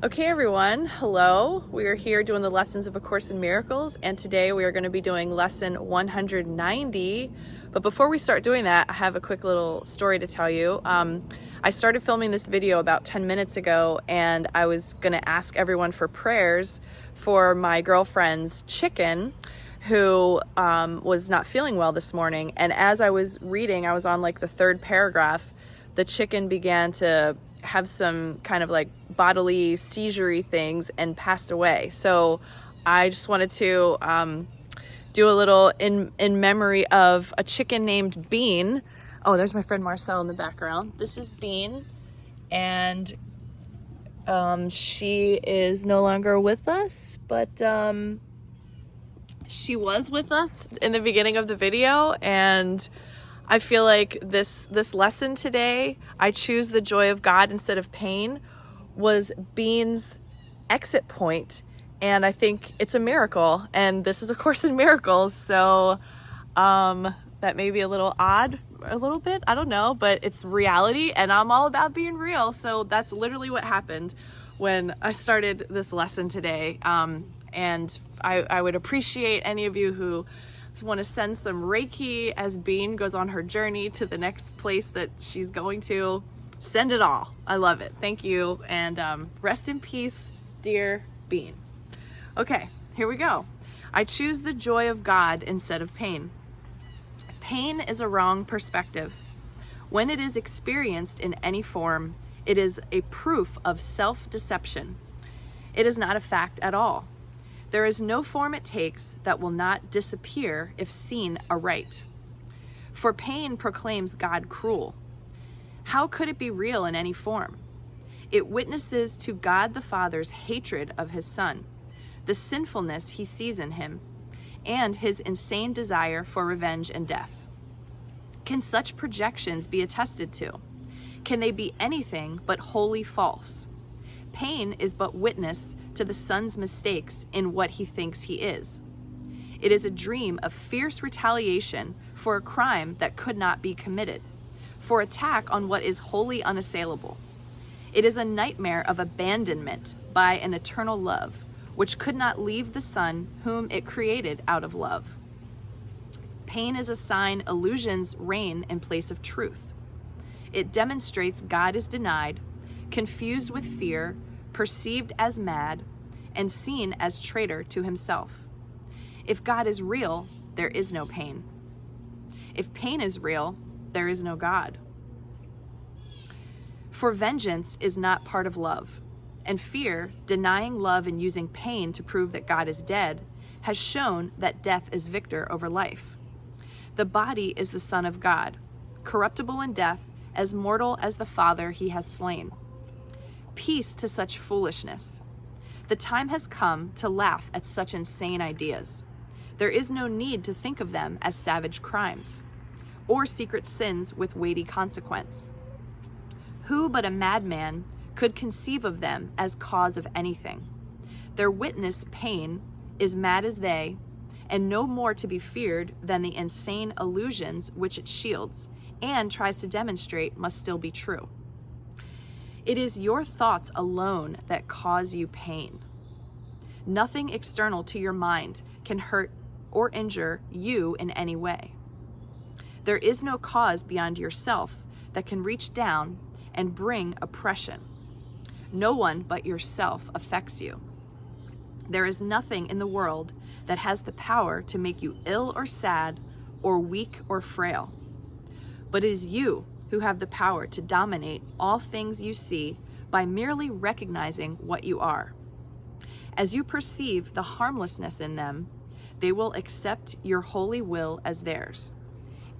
Okay, everyone, hello. We are here doing the lessons of A Course in Miracles, and today we are going to be doing lesson 190. But before we start doing that, I have a quick little story to tell you. I started filming this video about 10 minutes ago, and I was going to ask everyone for prayers for my girlfriend's chicken, who was not feeling well this morning. And as I was reading, I was on like the third paragraph, the chicken began to have some kind of like bodily seizure-y things and passed away. So I just wanted to do a little in memory of a chicken named Bean. Oh, there's my friend Marcel in the background. This is Bean, and she is no longer with us, but she was with us in the beginning of the video, and I feel like this lesson today, I choose the joy of God instead of pain, was Bean's exit point, and I think it's a miracle, and this is A Course in Miracles, so that may be a little odd, a little bit, I don't know, but it's reality, and I'm all about being real, so that's literally what happened when I started this lesson today, and I would appreciate any of you who want to send some Reiki as Bean goes on her journey to the next place that she's going to. Send it all. I love it. Thank you. And rest in peace, dear Bean. Okay, here we go. I choose the joy of God instead of pain. Pain is a wrong perspective. When it is experienced in any form, it is a proof of self-deception. It is not a fact at all. There is no form it takes that will not disappear if seen aright. For pain proclaims God cruel. How could it be real in any form? It witnesses to God the Father's hatred of his Son, the sinfulness he sees in him, and his insane desire for revenge and death. Can such projections be attested to? Can they be anything but wholly false? Pain is but witness to the Son's mistakes in what he thinks he is. It is a dream of fierce retaliation for a crime that could not be committed, for attack on what is wholly unassailable. It is a nightmare of abandonment by an eternal love, which could not leave the Son whom it created out of love. Pain is a sign illusions reign in place of truth. It demonstrates God is denied, confused with fear, perceived as mad, and seen as traitor to himself. If God is real, there is no pain. If pain is real, there is no God. For vengeance is not part of love, and fear, denying love and using pain to prove that God is dead, has shown that death is victor over life. The body is the Son of God, corruptible in death, as mortal as the Father he has slain. Peace to such foolishness. The time has come to laugh at such insane ideas. There is no need to think of them as savage crimes, or secret sins with weighty consequence. Who but a madman could conceive of them as cause of anything? Their witness, pain, is mad as they, and no more to be feared than the insane illusions which it shields and tries to demonstrate must still be true. It is your thoughts alone that cause you pain. Nothing external to your mind can hurt or injure you in any way. There is no cause beyond yourself that can reach down and bring oppression. No one but yourself affects you. There is nothing in the world that has the power to make you ill or sad or weak or frail. But it is you who have the power to dominate all things you see by merely recognizing what you are. As you perceive the harmlessness in them, they will accept your holy will as theirs.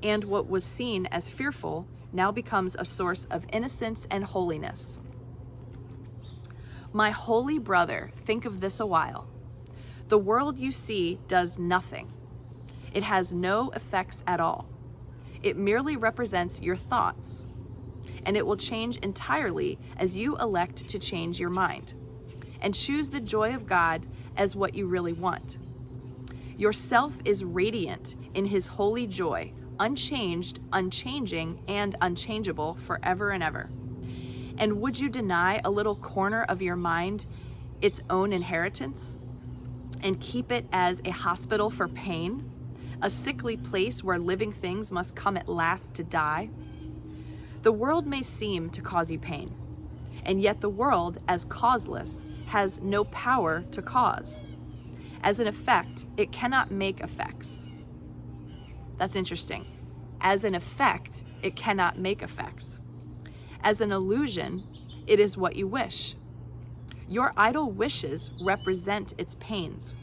And what was seen as fearful now becomes a source of innocence and holiness. My holy brother, think of this a while. The world you see does nothing. It has no effects at all. It merely represents your thoughts, and it will change entirely as you elect to change your mind and choose the joy of God as what you really want. Yourself is radiant in his holy joy, unchanged, unchanging, and unchangeable forever and ever. And would you deny a little corner of your mind its own inheritance and keep it as a hospital for pain, a sickly place where living things must come at last to die? The world may seem to cause you pain, and yet the world, as causeless, has no power to cause. As an effect, it cannot make effects. That's interesting. As an effect, it cannot make effects. As an illusion, it is what you wish. Your idle wishes represent its pains.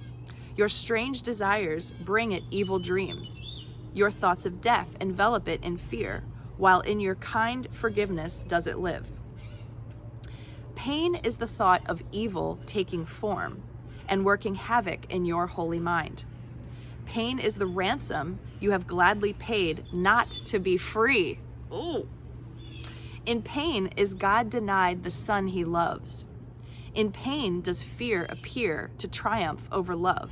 Your strange desires bring it evil dreams. Your thoughts of death envelop it in fear, while in your kind forgiveness does it live. Pain is the thought of evil taking form and working havoc in your holy mind. Pain is the ransom you have gladly paid not to be free. Ooh. In pain is God denied the son he loves. In pain does fear appear to triumph over love,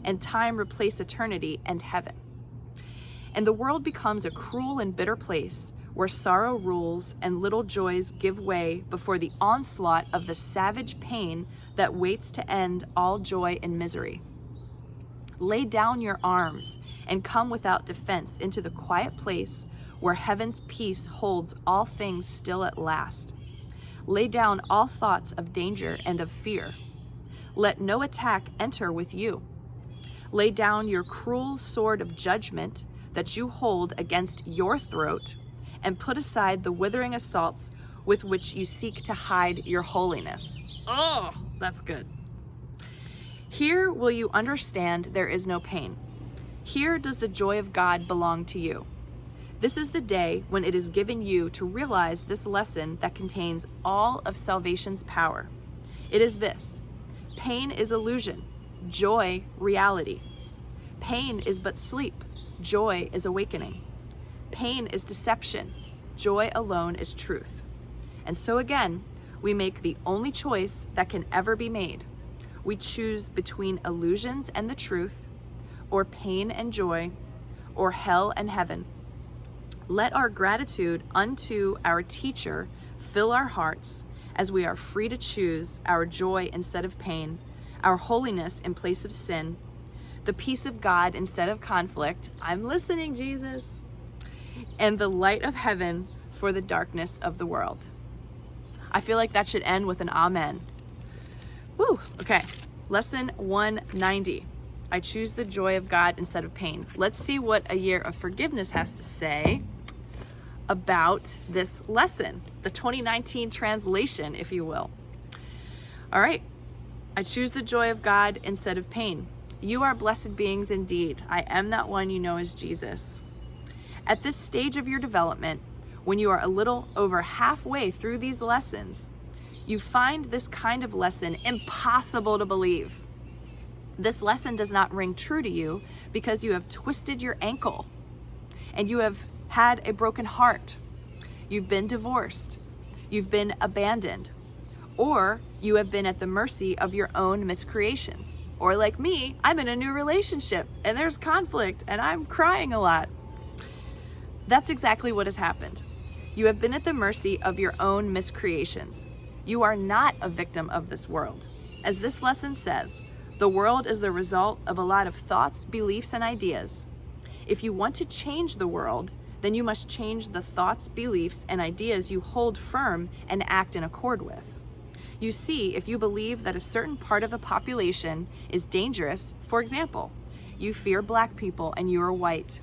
and time replace eternity and heaven. And the world becomes a cruel and bitter place where sorrow rules and little joys give way before the onslaught of the savage pain that waits to end all joy and misery. Lay down your arms and come without defense into the quiet place where heaven's peace holds all things still at last. Lay down all thoughts of danger and of fear. Let no attack enter with you. Lay down your cruel sword of judgment that you hold against your throat, and put aside the withering assaults with which you seek to hide your holiness. Oh, that's good. Here will you understand there is no pain. Here does the joy of God belong to you. This is the day when it is given you to realize this lesson that contains all of salvation's power. It is this: pain is illusion, joy reality. Pain is but sleep, joy is awakening. Pain is deception, joy alone is truth. And so again, we make the only choice that can ever be made. We choose between illusions and the truth, or pain and joy, or hell and heaven. Let our gratitude unto our teacher fill our hearts as we are free to choose our joy instead of pain, our holiness in place of sin, the peace of God instead of conflict. I'm listening, Jesus. And the light of heaven for the darkness of the world. I feel like that should end with an amen. Woo, okay. Lesson 190. I choose the joy of God instead of pain. Let's see what a year of forgiveness has to say about this lesson, the 2019 translation, if you will. All right. I choose the joy of God instead of pain. You are blessed beings indeed. I am that one you know as Jesus. At this stage of your development, when you are a little over halfway through these lessons, you find this kind of lesson impossible to believe. This lesson does not ring true to you because you have twisted your ankle and you have had a broken heart. You've been divorced. You've been abandoned. Or you have been at the mercy of your own miscreations. Or like me, I'm in a new relationship and there's conflict and I'm crying a lot. That's exactly what has happened. You have been at the mercy of your own miscreations. You are not a victim of this world. As this lesson says, the world is the result of a lot of thoughts, beliefs, and ideas. If you want to change the world, then you must change the thoughts, beliefs, and ideas you hold firm and act in accord with. You see, if you believe that a certain part of the population is dangerous, for example, you fear black people and you are white.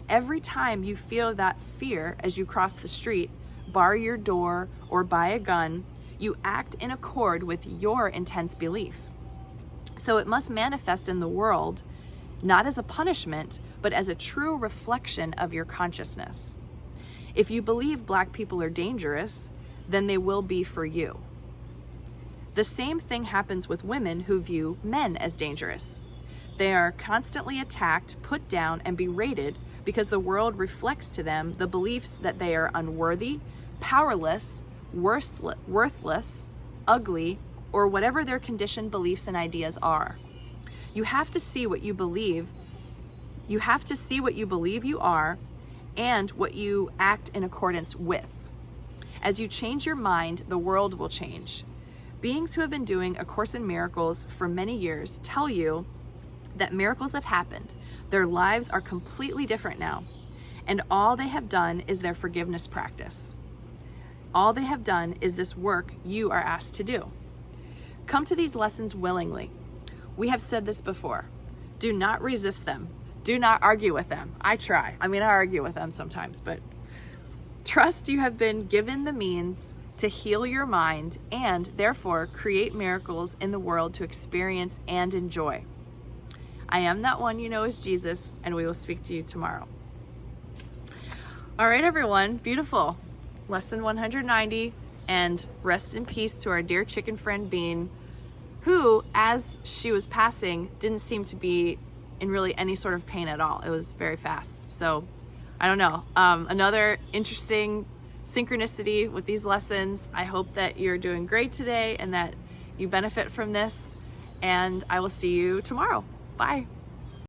Every time you feel that fear as you cross the street, bar your door, or buy a gun, you act in accord with your intense belief. So it must manifest in the world, not as a punishment, but as a true reflection of your consciousness. If you believe black people are dangerous, then they will be for you. The same thing happens with women who view men as dangerous. They are constantly attacked, put down, and berated because the world reflects to them the beliefs that they are unworthy, powerless, worthless, ugly, or whatever their conditioned beliefs and ideas are. You have to see what you believe. You have to see what you believe you are and what you act in accordance with. As you change your mind, the world will change. Beings who have been doing A Course in Miracles for many years tell you that miracles have happened. Their lives are completely different now. And all they have done is their forgiveness practice. All they have done is this work you are asked to do. Come to these lessons willingly. We have said this before. Do not resist them. Do not argue with them. I try. I argue with them sometimes, but trust you have been given the means to heal your mind and therefore create miracles in the world to experience and enjoy. I am that one you know as Jesus, and we will speak to you tomorrow. All right, everyone. Beautiful. Lesson 190, and rest in peace to our dear chicken friend Bean, who, as she was passing, didn't seem to be in really any sort of pain at all. It was very fast. So I don't know. Another interesting synchronicity with these lessons. I hope that you're doing great today and that you benefit from this, and I will see you tomorrow. Bye.